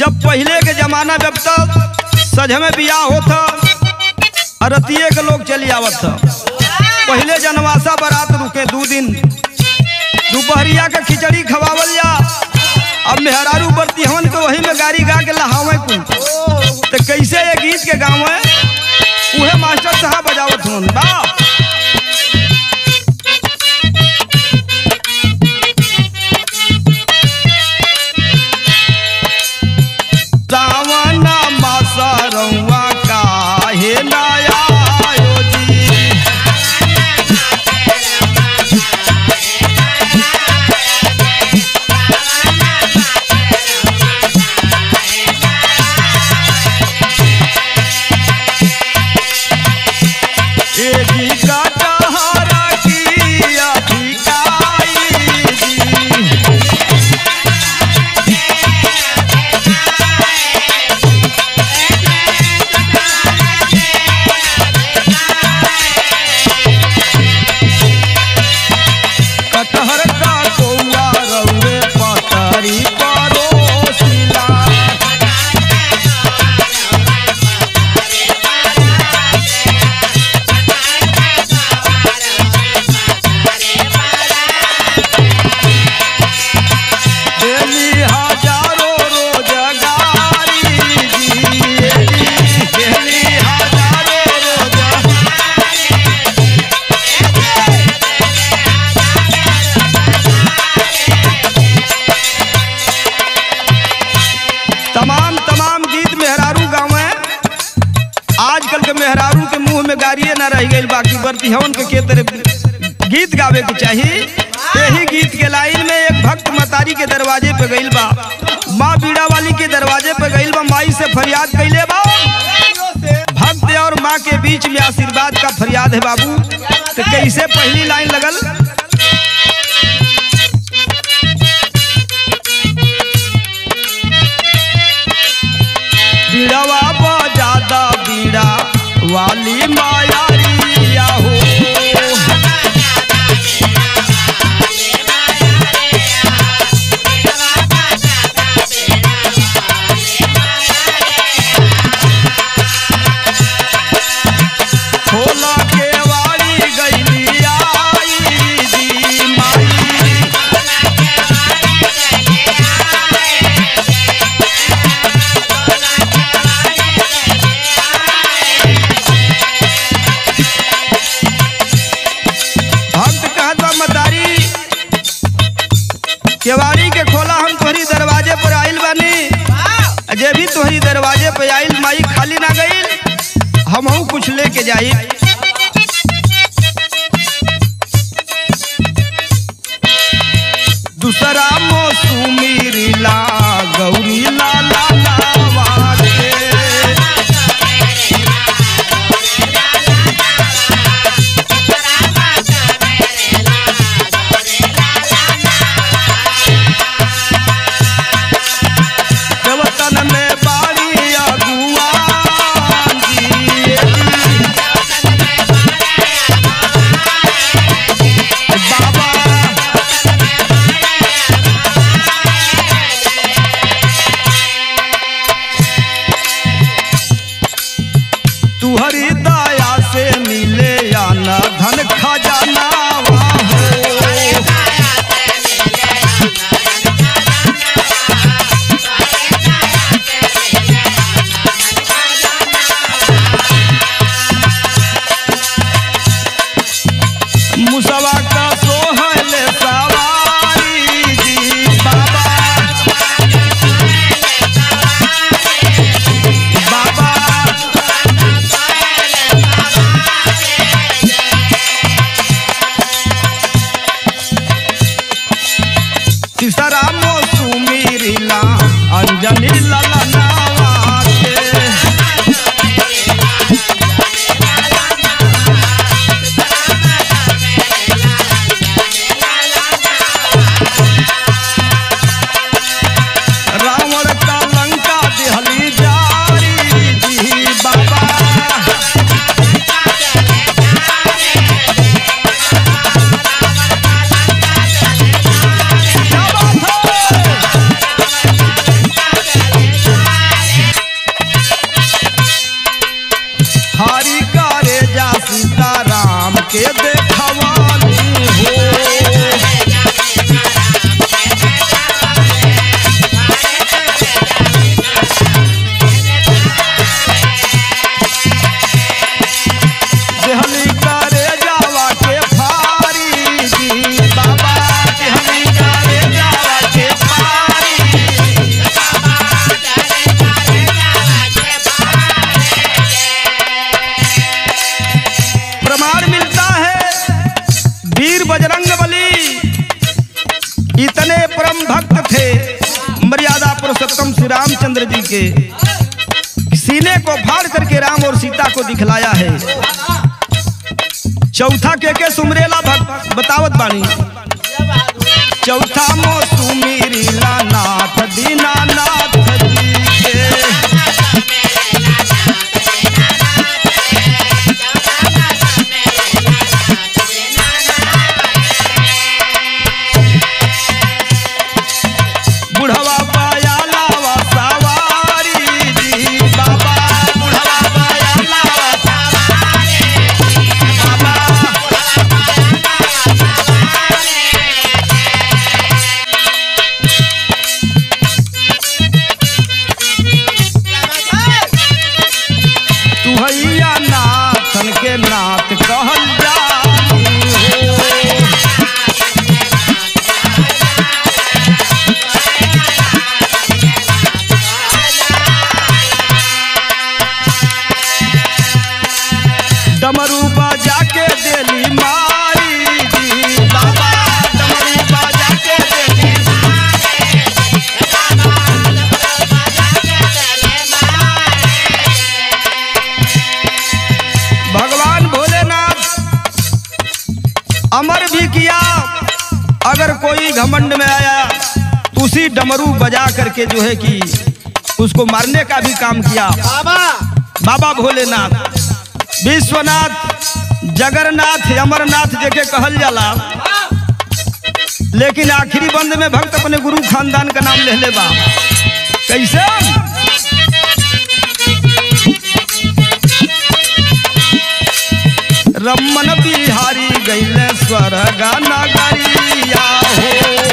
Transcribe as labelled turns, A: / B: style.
A: जब पहले के जमाना जब तक सज में बियाह होता अरतिये के लोग चली आवत था। पहले जनवासा बारात रुके 2 दिन, दोपहरिया के खिचड़ी खवावल जा। अब मेहरारू बरती हवन के वही में गाड़ी गा के लहावे कुल। तो कैसे ये गीत के गाँव है उहे मास्टर साहब बजावत हूँ बा। सावना मासा रउआ काहे ना आयो जी। ए जी का टहरा किया ठिकाई जी। कटहर का कौआ रउए पतरी परोसिला। डेली हजारों रोजगारी जी, डेली हजारों रोजगारी। तमाम गीत मेहरारू गावे। आजकल के मेहरारू के मुंह में गाड़िए ना रह गई, बाकी बरती हवन के तरह गीत गावे के चाहिए। यही गीत के लाइन में एक भक्त मतारी के दरवाजे पे गइल बा, माँ बीड़ा वाली के दरवाजे पे गइल बा, माई से फरियाद कइले बा। भक्त और माँ के बीच में आशीर्वाद का फरियाद है बाबू। तो कैसे पहली लाइन लगल। बीड़वा बजादा बीड़ा वाली मायारिया हो। खोला के वाली गईली आई जी माई। भक्त कहत बा मतारी केवाड़ी के खोला, हम तोहरी दरवाजे पर आइल बानी। जे भी तोहरी दरवाजे पे आइल माई खाली ना गइल, हमहू कुछ लेके जाई। दूसरा मौसमी रीला गौरी लाला लावा के। देवतन में बाड़ी अगुआन जी। रामचंद्र जी के सीने को फाड़ करके राम और सीता को दिखलाया है। चौथा के सुमरेला भक्त बतावत बानी। चौथा मो सुमीरिला नाथ दीनानाथ जी के। बुढ़वा पाया लावा सवारी जी बाबा, बुढ़वा पाया लावा सवारी बाबा। तुहैया नाथन के नाथ कहल जाई हो। डमरू बाजा के देली मारी जी बाबा, डमरू बाजा के देली भगवान भोलेनाथ अमर भी किया। अगर कोई घमंड में आया तो उसी डमरू बजा करके जो है कि उसको मारने का भी काम किया। बाबा भोलेनाथ विश्वनाथ जगन्नाथ अमरनाथ देखे कहल जाला, लेकिन आखिरी बंद में भक्त अपने गुरु खानदान का नाम ले ले बा। कैसे? रमन बिहारी गैले स्वर्ग नगरिया हो।